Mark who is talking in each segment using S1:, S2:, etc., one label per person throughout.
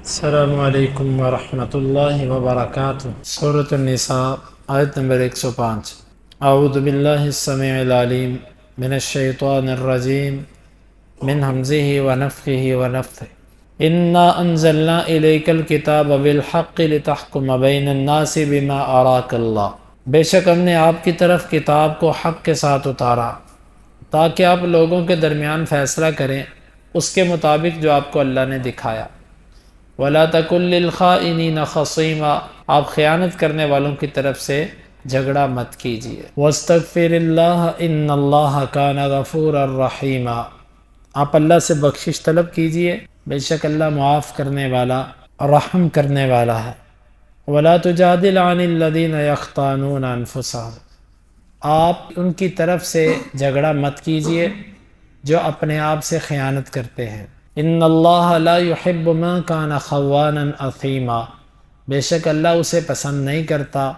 S1: السلام علیکم ورحمۃ اللہ وبرکاتہ۔ سورۃ النساء آیت نمبر 105۔ اعوذ باللہ السمیع العلیم من الشیطان الرجیم من ہمزہ ونفخہ ونفثہ۔ انا انزلنا الیک الکتاب بالحق لتحکم بین الناس بما اراک اللہ۔ بے شک ہم نے آپ کی طرف کتاب کو حق کے ساتھ اتارا تاکہ آپ لوگوں کے درمیان فیصلہ کریں اس کے مطابق جو آپ کو اللہ نے دکھایا۔ وَلَا تَكُن لِّلْخَائِنِينَ خَصِيمًا، آپ خیانت کرنے والوں کی طرف سے جھگڑا مت کیجیے۔ وَاسْتَغْفِرِ اللَّهَ إِنَّ اللَّهَ كَانَ غَفُورًا رَحِيمًا، آپ اللہ سے بخشش طلب کیجیے، بے شک اللہ معاف کرنے والا رحم کرنے والا ہے۔ وَلَا تُجَادِلْ عَنِ الَّذِينَ يَخْتَانُونَ أَنفُسَهُمْ، آپ ان کی طرف سے جھگڑا مت کیجیے جو اپنے آپ سے خیانت کرتے ہیں۔ ان اللہ لا يحب من کان خوانا اثیما، بے شک اللہ اسے پسند نہیں کرتا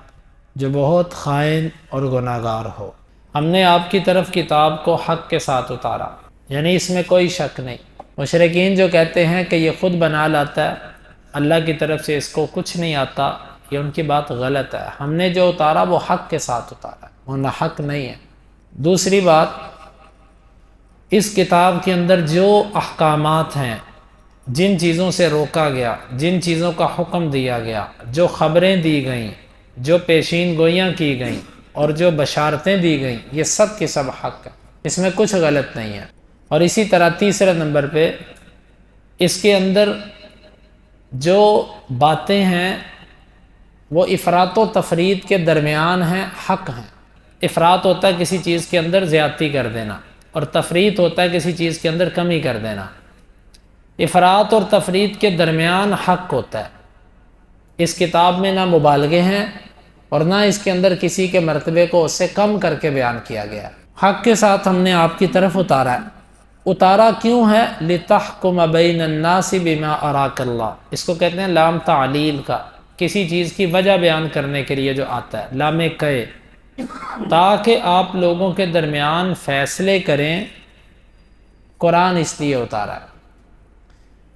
S1: جو بہت خائن اور گناہ گار ہو۔ ہم نے آپ کی طرف کتاب کو حق کے ساتھ اتارا، یعنی اس میں کوئی شک نہیں۔ مشرکین جو کہتے ہیں کہ یہ خود بنا لاتا ہے، اللہ کی طرف سے اس کو کچھ نہیں آتا، یہ ان کی بات غلط ہے۔ ہم نے جو اتارا وہ حق کے ساتھ اتارا، وہ ناحق نہیں ہے۔ دوسری بات، اس کتاب کے اندر جو احکامات ہیں، جن چیزوں سے روکا گیا، جن چیزوں کا حکم دیا گیا، جو خبریں دی گئیں، جو پیشین گوئیاں کی گئیں اور جو بشارتیں دی گئیں، یہ سب کے سب حق ہے، اس میں کچھ غلط نہیں ہے۔ اور اسی طرح تیسرے نمبر پہ اس کے اندر جو باتیں ہیں وہ افراط و تفرید کے درمیان ہیں، حق ہیں۔ افراط ہوتا ہے کسی چیز کے اندر زیادتی کر دینا، اور تفریط ہوتا ہے کسی چیز کے اندر کمی کر دینا۔ افراط اور تفریط کے درمیان حق ہوتا ہے۔ اس کتاب میں نہ مبالغے ہیں اور نہ اس کے اندر کسی کے مرتبے کو اس سے کم کر کے بیان کیا گیا ہے۔ حق کے ساتھ ہم نے آپ کی طرف اتارا ہے۔ اتارا کیوں ہے؟ لِتَحْكُمَ بَيْنَ النَّاسِ بِمَا أَرَاكَ اللَّهُ، اس کو کہتے ہیں لام تعلیل کا، کسی چیز کی وجہ بیان کرنے کے لیے جو آتا ہے، لام کئے، تاکہ آپ لوگوں کے درمیان فیصلے کریں۔ قرآن اس لیے اتارا ہے،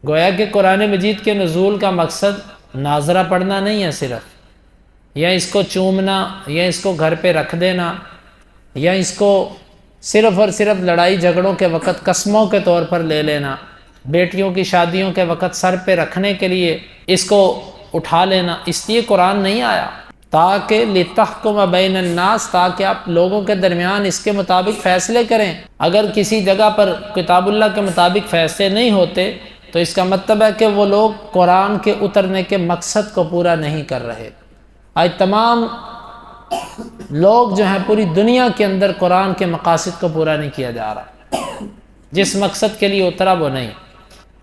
S1: گویا کہ قرآن مجید کے نزول کا مقصد ناظرہ پڑھنا نہیں ہے صرف، یا اس کو چومنا، یا اس کو گھر پہ رکھ دینا، یا اس کو صرف اور صرف لڑائی جھگڑوں کے وقت قسموں کے طور پر لے لینا، بیٹیوں کی شادیوں کے وقت سر پہ رکھنے کے لیے اس کو اٹھا لینا، اس لیے قرآن نہیں آیا، تاکہ لِتَحْكُمَ بَيْنَ النَّاسِ، تاکہ آپ لوگوں کے درمیان اس کے مطابق فیصلے کریں۔ اگر کسی جگہ پر کتاب اللہ کے مطابق فیصلے نہیں ہوتے تو اس کا مطلب ہے کہ وہ لوگ قرآن کے اترنے کے مقصد کو پورا نہیں کر رہے۔ آج تمام لوگ جو ہیں پوری دنیا کے اندر قرآن کے مقاصد کو پورا نہیں کیا جا رہا، جس مقصد کے لیے اترا وہ نہیں۔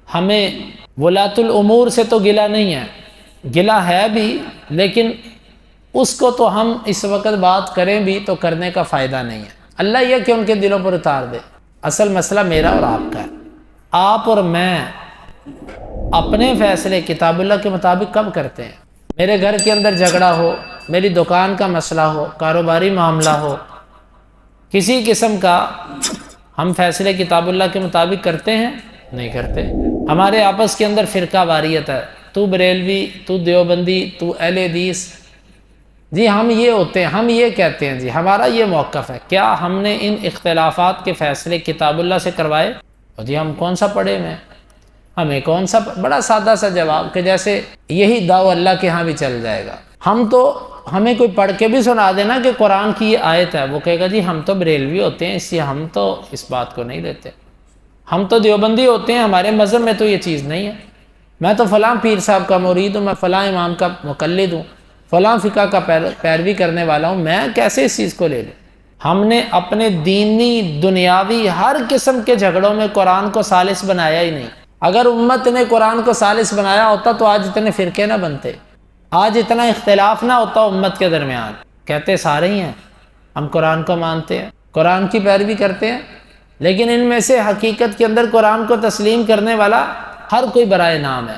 S1: ہمیں ولاۃ الامور سے تو گلہ نہیں ہے، گلہ ہے بھی، لیکن اس کو تو ہم اس وقت بات کریں بھی تو کرنے کا فائدہ نہیں ہے۔ اللہ یہ کہ ان کے دلوں پر اتار دے۔ اصل مسئلہ میرا اور آپ کا ہے۔ آپ اور میں اپنے فیصلے کتاب اللہ کے مطابق کب کرتے ہیں؟ میرے گھر کے اندر جھگڑا ہو، میری دکان کا مسئلہ ہو، کاروباری معاملہ ہو، کسی قسم کا، ہم فیصلے کتاب اللہ کے مطابق کرتے ہیں؟ نہیں کرتے۔ ہمارے آپس کے اندر فرقہ واریت ہے، تو بریلوی، تو دیوبندی، تو اہل حدیث، جی ہم یہ ہوتے ہیں، ہم یہ کہتے ہیں، جی ہمارا یہ موقف ہے۔ کیا ہم نے ان اختلافات کے فیصلے کتاب اللہ سے کروائے؟ جی ہم کون سا پڑھے ہوئے ہیں، ہمیں کون سا، بڑا سادہ سا جواب کہ جیسے یہی دعو اللہ کے ہاں بھی چل جائے گا۔ ہمیں کوئی پڑھ کے بھی سنا دینا کہ قرآن کی یہ آیت ہے، وہ کہے گا جی ہم تو بریلوی ہوتے ہیں اس لیے ہم تو اس بات کو نہیں لیتے، ہم تو دیوبندی ہوتے ہیں، ہمارے مذہب میں تو یہ چیز نہیں ہے، میں تو فلاں پیر صاحب کا مرید ہوں، میں فلاں امام کا مقلد ہوں، فلاں فقہ کا پیروی کرنے والا ہوں، میں کیسے اس چیز کو لے لوں؟ ہم نے اپنے دینی دنیاوی ہر قسم کے جھگڑوں میں قرآن کو ثالث بنایا ہی نہیں۔ اگر امت نے قرآن کو ثالث بنایا ہوتا تو آج اتنے فرقے نہ بنتے، آج اتنا اختلاف نہ ہوتا امت کے درمیان۔ کہتے سارے ہی ہیں، ہم قرآن کو مانتے ہیں، قرآن کی پیروی کرتے ہیں، لیکن ان میں سے حقیقت کے اندر قرآن کو تسلیم کرنے والا ہر کوئی برائے نام ہے،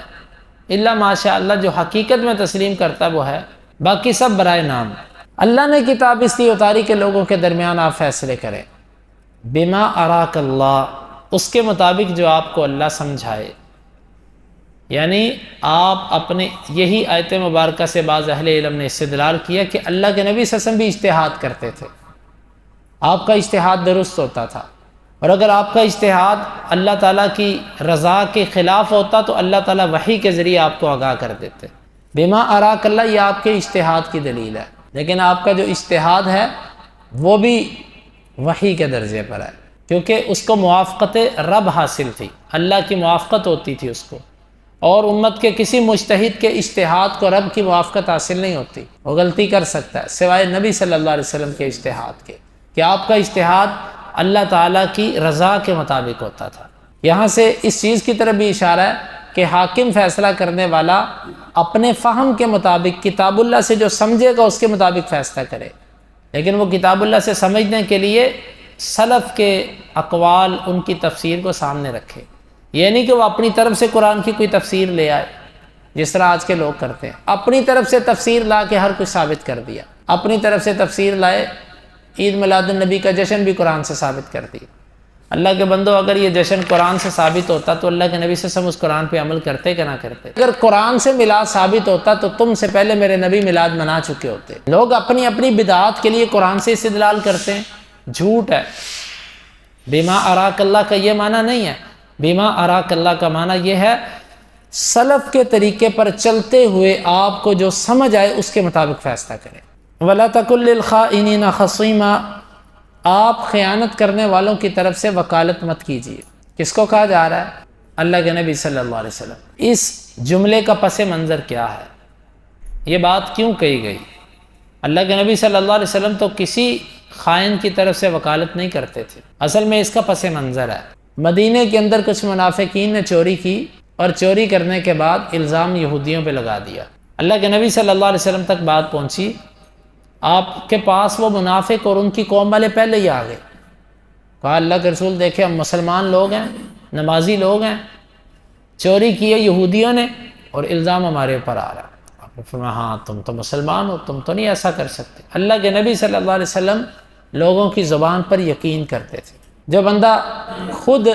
S1: الا ماشاء اللہ جو حقیقت میں تسلیم کرتا وہ ہے، باقی سب برائے نام۔ اللہ نے کتاب اس لیے اتاری کہ لوگوں کے درمیان آپ فیصلے کریں، بما اراک اللہ، اس کے مطابق جو آپ کو اللہ سمجھائے۔ یعنی آپ اپنے یہی آیت مبارکہ سے بعض اہل علم نے استدلال کیا کہ اللہ کے نبی صلی اللہ علیہ وسلم بھی اجتہاد کرتے تھے، آپ کا اجتہاد درست ہوتا تھا، اور اگر آپ کا اجتہاد اللہ تعالیٰ کی رضا کے خلاف ہوتا تو اللہ تعالیٰ وحی کے ذریعے آپ کو آگاہ کر دیتے۔ بما اراک اللہ، یہ آپ کے اجتہاد کی دلیل ہے، لیکن آپ کا جو اجتہاد ہے وہ بھی وحی کے درجے پر ہے، کیونکہ اس کو موافقت رب حاصل تھی، اللہ کی موافقت ہوتی تھی اس کو، اور امت کے کسی مجتہد کے اجتہاد کو رب کی موافقت حاصل نہیں ہوتی، وہ غلطی کر سکتا ہے سوائے نبی صلی اللہ علیہ وسلم کے اجتہاد کے، کہ آپ کا اجتہاد اللہ تعالیٰ کی رضا کے مطابق ہوتا تھا۔ یہاں سے اس چیز کی طرف بھی اشارہ ہے کہ حاکم فیصلہ کرنے والا اپنے فہم کے مطابق کتاب اللہ سے جو سمجھے گا اس کے مطابق فیصلہ کرے، لیکن وہ کتاب اللہ سے سمجھنے کے لیے سلف کے اقوال، ان کی تفسیر کو سامنے رکھے۔ یہ نہیں کہ وہ اپنی طرف سے قرآن کی کوئی تفسیر لے آئے جس طرح آج کے لوگ کرتے ہیں، اپنی طرف سے تفسیر لا کے ہر کچھ ثابت کر دیا، اپنی طرف سے تفسیر لائے، عید میلاد النبی کا جشن بھی قرآن سے ثابت کر دیا۔ اللہ کے بندو، اگر یہ جشن قرآن سے ثابت ہوتا تو اللہ کے نبی صلی اللہ علیہ وسلم اس قرآن پہ عمل کرتے کہ نہ کرتے؟ اگر قرآن سے میلاد ثابت ہوتا تو تم سے پہلے میرے نبی میلاد منا چکے ہوتے۔ لوگ اپنی اپنی بدعات کے لیے قرآن سے استدلال کرتے ہیں، جھوٹ ہے۔ بما اراک اللہ کا یہ معنی نہیں ہے، بما اراک اللہ کا معنی یہ ہے سلف کے طریقے پر چلتے ہوئے آپ کو جو سمجھ آئے اس کے مطابق فیصلہ کریں۔ وَلَا تَكُن لِّلْخَائِنِينَ خَصِيمًا، آپ خیانت کرنے والوں کی طرف سے وکالت مت کیجیے۔ کس کو کہا جا رہا ہے؟ اللہ کے نبی صلی اللہ علیہ وسلم۔ اس جملے کا پس منظر کیا ہے؟ یہ بات کیوں کہی گئی؟ اللہ کے نبی صلی اللہ علیہ وسلم تو کسی خائن کی طرف سے وکالت نہیں کرتے تھے۔ اصل میں اس کا پس منظر ہے، مدینے کے اندر کچھ منافقین نے چوری کی، اور چوری کرنے کے بعد الزام یہودیوں پہ لگا دیا۔ اللہ کے نبی صلی اللہ علیہ وسلم تک بات پہنچی، آپ کے پاس وہ منافق اور ان کی قوم والے پہلے ہی آ گئے۔ کہا اللہ کے رسول دیکھیں، ہم مسلمان لوگ ہیں، نمازی لوگ ہیں، چوری کی ہے یہودیوں نے اور الزام ہمارے اوپر آ رہا ہے۔ آپ نے فرمایا ہاں تم تو مسلمان ہو، تم تو نہیں ایسا کر سکتے۔ اللہ کے نبی صلی اللہ علیہ وسلم لوگوں کی زبان پر یقین کرتے تھے۔ جو بندہ خود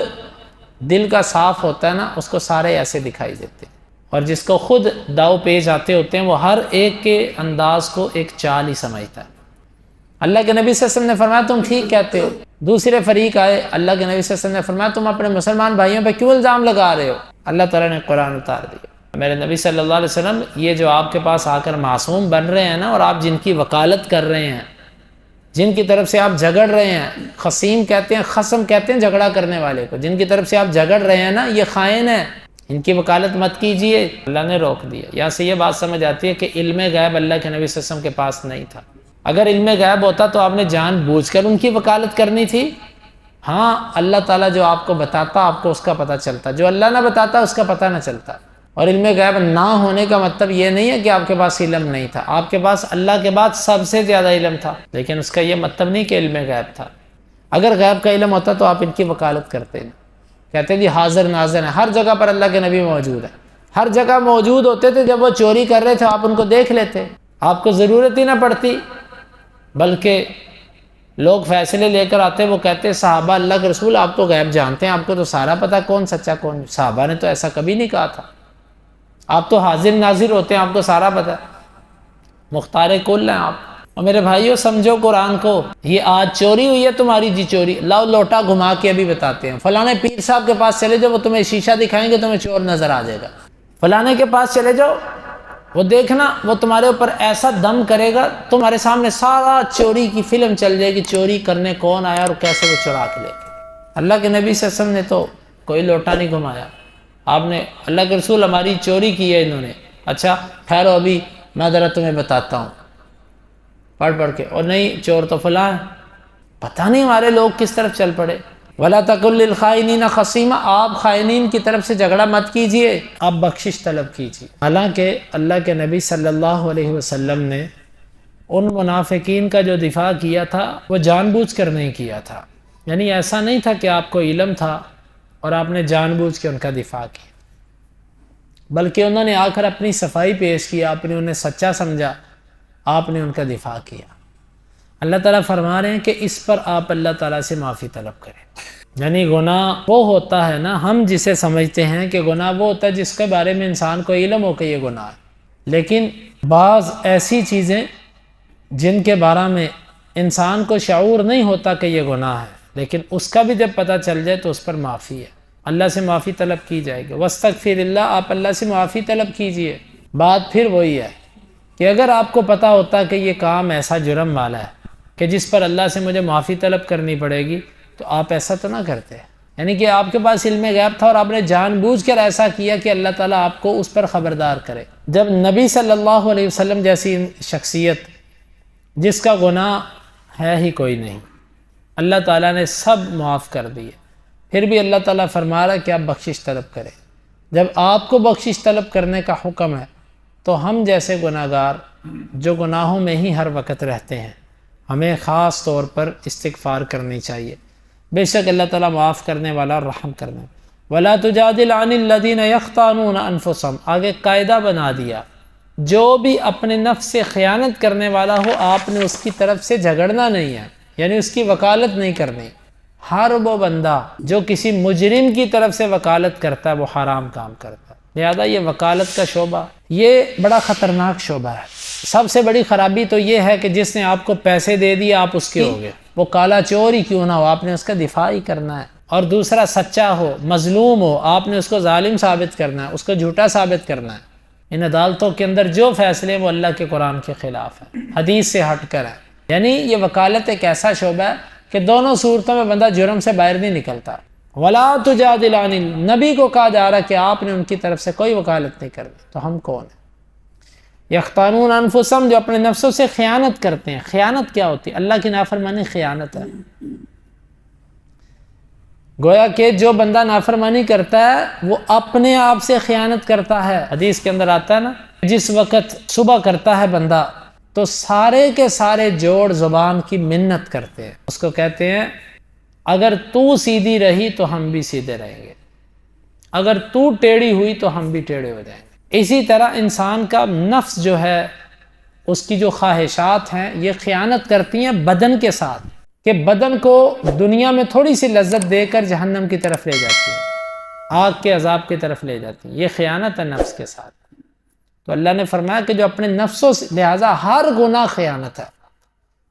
S1: دل کا صاف ہوتا ہے نا، اس کو سارے ایسے دکھائی دیتے ہیں، اور جس کو خود داؤ پیچ آتے ہوتے ہیں وہ ہر ایک کے انداز کو ایک چال ہی سمجھتا ہے۔ اللہ کے نبی صلی اللہ علیہ وسلم نے فرمایا تم ٹھیک کہتے ہو۔ دوسرے فریق آئے، اللہ کے نبی صلی اللہ علیہ وسلم نے فرمایا تم اپنے مسلمان بھائیوں پہ کیوں الزام لگا رہے ہو؟ اللہ تعالیٰ نے قرآن اتار دیا۔ میرے نبی صلی اللہ علیہ وسلم یہ جو آپ کے پاس آ کر معصوم بن رہے ہیں نا، اور آپ جن کی وکالت کر رہے ہیں، جن کی طرف سے آپ جھگڑ رہے ہیں، خصیم کہتے ہیں، خصم کہتے ہیں جھگڑا کرنے والے کو، جن کی طرف سے آپ جھگڑ رہے ہیں نا، یہ خائن ہے، ان کی وکالت مت کیجئے۔ اللہ نے روک دیا۔ یہاں سے یہ بات سمجھ آتی ہے کہ علم غیب اللہ کے نبی صلی اللہ علیہ وسلم کے پاس نہیں تھا۔ اگر علم غیب ہوتا تو آپ نے جان بوجھ کر ان کی وکالت کرنی تھی۔ ہاں اللہ تعالیٰ جو آپ کو بتاتا آپ کو اس کا پتہ چلتا، جو اللہ نہ بتاتا اس کا پتہ نہ چلتا۔ اور علم غیب نہ ہونے کا مطلب یہ نہیں ہے کہ آپ کے پاس علم نہیں تھا، آپ کے پاس اللہ کے بعد سب سے زیادہ علم تھا، لیکن اس کا یہ مطلب نہیں کہ علم غیب تھا۔ اگر غیب کا علم ہوتا تو آپ ان کی وکالت کرتے ہیں، کہتے ہیں جی حاضر ناظر ہیں، ہر جگہ پر اللہ کے نبی موجود ہیں، ہر جگہ موجود ہوتے تھے۔ جب وہ چوری کر رہے تھے آپ ان کو دیکھ لیتے، آپ کو ضرورت ہی نہ پڑتی، بلکہ لوگ فیصلے لے کر آتے، وہ کہتے صحابہ اللہ کے رسول آپ تو غیب جانتے ہیں، آپ کو تو سارا پتہ کون سچا کون۔ صحابہ نے تو ایسا کبھی نہیں کہا تھا، آپ تو حاضر ناظر ہوتے ہیں، آپ کو سارا پتہ، مختار کل ہیں آپ۔ اور میرے بھائیوں سمجھو قرآن کو، یہ آج چوری ہوئی ہے تمہاری، جی چوری، لاؤ لوٹا گھما کے ابھی بتاتے ہیں۔ فلانے پیر صاحب کے پاس چلے جاؤ، وہ تمہیں شیشہ دکھائیں گے، تمہیں چور نظر آ جائے گا۔ فلانے کے پاس چلے جاؤ، وہ دیکھنا وہ تمہارے اوپر ایسا دم کرے گا، تمہارے سامنے سارا چوری کی فلم چل جائے گی، چوری کرنے کون آیا اور کیسے وہ چرا کے لے گئے۔ اللہ کے نبی صلی اللہ علیہ وسلم نے تو کوئی لوٹا نہیں گھمایا۔ آپ نے اللہ کے رسول ہماری چوری کی ہے انہوں نے، اچھا ٹھہرو ابھی میں ذرا تمہیں بتاتا ہوں، پڑھ پڑھ کے، اور نہیں چور تو فلاں ہے۔ پتہ نہیں ہمارے لوگ کس طرف چل پڑے۔ وَلَا تَكُن لِّلْخَائِنِينَ خَصِيمًا، آپ خائنین کی طرف سے جھگڑا مت کیجئے، آپ بخشش طلب کیجئے۔ حالانکہ اللہ کے نبی صلی اللہ علیہ وسلم نے ان منافقین کا جو دفاع کیا تھا وہ جان بوجھ کر نہیں کیا تھا، یعنی ایسا نہیں تھا کہ آپ کو علم تھا اور آپ نے جان بوجھ کے ان کا دفاع کیا، بلکہ انہوں نے آ کر اپنی صفائی پیش کی، آپ نے انہیں سچا سمجھا، آپ نے ان کا دفاع کیا۔ اللہ تعالیٰ فرما رہے ہیں کہ اس پر آپ اللہ تعالیٰ سے معافی طلب کریں۔ یعنی گناہ وہ ہوتا ہے نا، ہم جسے سمجھتے ہیں کہ گناہ وہ ہوتا ہے جس کے بارے میں انسان کو علم ہو کہ یہ گناہ ہے، لیکن بعض ایسی چیزیں جن کے بارے میں انسان کو شعور نہیں ہوتا کہ یہ گناہ ہے، لیکن اس کا بھی جب پتہ چل جائے تو اس پر معافی ہے، اللہ سے معافی طلب کی جائے گی۔ وَاسْتَغْفِرِ اللَّهِ، آپ اللہ سے معافی طلب کیجئے۔ بات پھر وہی ہے کہ اگر آپ کو پتہ ہوتا کہ یہ کام ایسا جرم والا ہے کہ جس پر اللہ سے مجھے معافی طلب کرنی پڑے گی، تو آپ ایسا تو نہ کرتے۔ یعنی کہ آپ کے پاس علم غیب تھا اور آپ نے جان بوجھ کر ایسا کیا کہ اللہ تعالیٰ آپ کو اس پر خبردار کرے۔ جب نبی صلی اللہ علیہ وسلم جیسی شخصیت جس کا گناہ ہے ہی کوئی نہیں، اللہ تعالیٰ نے سب معاف کر دیے، پھر بھی اللہ تعالیٰ فرما رہا ہے کہ آپ بخشش طلب کریں۔ جب آپ کو بخشش طلب کرنے کا حکم ہے تو ہم جیسے گناہگار جو گناہوں میں ہی ہر وقت رہتے ہیں، ہمیں خاص طور پر استغفار کرنی چاہیے۔ بے شک اللہ تعالیٰ معاف کرنے والا اور رحم کرنے والا۔ وَلَا تُجَادِلْ عَنِ الَّذِينَ يَخْتَانُونَ أَنفُسَهُمْ، آگے قاعدہ بنا دیا، جو بھی اپنے نفس سے خیانت کرنے والا ہو آپ نے اس کی طرف سے جھگڑنا نہیں ہے، یعنی اس کی وکالت نہیں کرنی۔ ہر وہ بندہ جو کسی مجرم کی طرف سے وکالت کرتا ہے وہ حرام کام کرتا ہے، لہذا یہ وکالت کا شعبہ یہ بڑا خطرناک شعبہ ہے۔ سب سے بڑی خرابی تو یہ ہے کہ جس نے آپ کو پیسے دے دیے آپ اس کے ہو گئے، وہ کالا چور ہی کیوں نہ ہو آپ نے اس کا دفاع ہی کرنا ہے، اور دوسرا سچا ہو مظلوم ہو آپ نے اس کو ظالم ثابت کرنا ہے، اس کو جھوٹا ثابت کرنا ہے۔ ان عدالتوں کے اندر جو فیصلے وہ اللہ کے قرآن کے خلاف ہیں، حدیث سے ہٹ کر ہیں، یعنی یہ وکالت ایک ایسا شعبہ ہے کہ دونوں صورتوں میں بندہ جرم سے باہر نہیں نکلتا۔ وَلَا تُجَادِلْ عَنِ، نبی کو کہا جا رہا کہ آپ نے ان کی طرف سے کوئی وکالت نہیں کرنی، تو ہم کون ہیں؟ یختانون انفسہم، جو اپنے نفسوں سے خیانت کرتے ہیں۔ خیانت کیا ہوتی ہے؟ اللہ کی نافرمانی خیانت ہے۔ گویا کہ جو بندہ نافرمانی کرتا ہے وہ اپنے آپ سے خیانت کرتا ہے۔ حدیث کے اندر آتا ہے نا، جس وقت صبح کرتا ہے بندہ تو سارے کے سارے جوڑ زبان کی منت کرتے ہیں، اس کو کہتے ہیں اگر تو سیدھی رہی تو ہم بھی سیدھے رہیں گے، اگر تو ٹیڑھی ہوئی تو ہم بھی ٹیڑھے ہو جائیں گے۔ اسی طرح انسان کا نفس جو ہے اس کی جو خواہشات ہیں یہ خیانت کرتی ہیں بدن کے ساتھ، کہ بدن کو دنیا میں تھوڑی سی لذت دے کر جہنم کی طرف لے جاتی ہے، آگ کے عذاب کی طرف لے جاتی ہے، یہ خیانت ہے نفس کے ساتھ۔ تو اللہ نے فرمایا کہ جو اپنے نفسوں سے، لہٰذا ہر گناہ خیانت ہے،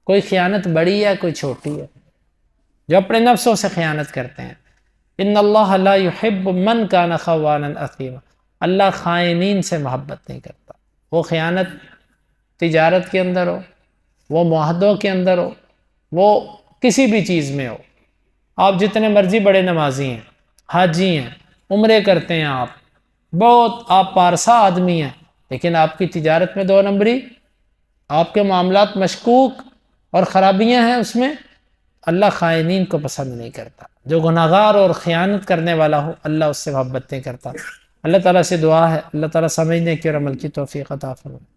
S1: کوئی خیانت بڑی ہے کوئی چھوٹی ہے، جو اپنے نفسوں سے خیانت کرتے ہیں۔ ان اللہ لا يحب من کان خوانا اثیما، اللہ خائنین سے محبت نہیں کرتا۔ وہ خیانت تجارت کے اندر ہو، وہ معاہدوں کے اندر ہو، وہ کسی بھی چیز میں ہو، آپ جتنے مرضی بڑے نمازی ہیں، حاجی ہیں، عمرے کرتے ہیں، آپ بہت آپ پارسا آدمی ہیں، لیکن آپ کی تجارت میں دو نمبری، آپ کے معاملات مشکوک اور خرابیاں ہیں اس میں، اللہ خائنین کو پسند نہیں کرتا۔ جو گناہگار اور خیانت کرنے والا ہو اللہ اس سے محبت نہیں کرتا۔ اللہ تعالیٰ سے دعا ہے اللہ تعالیٰ سمجھنے کی اور عمل کی توفیق عطا فرمائے۔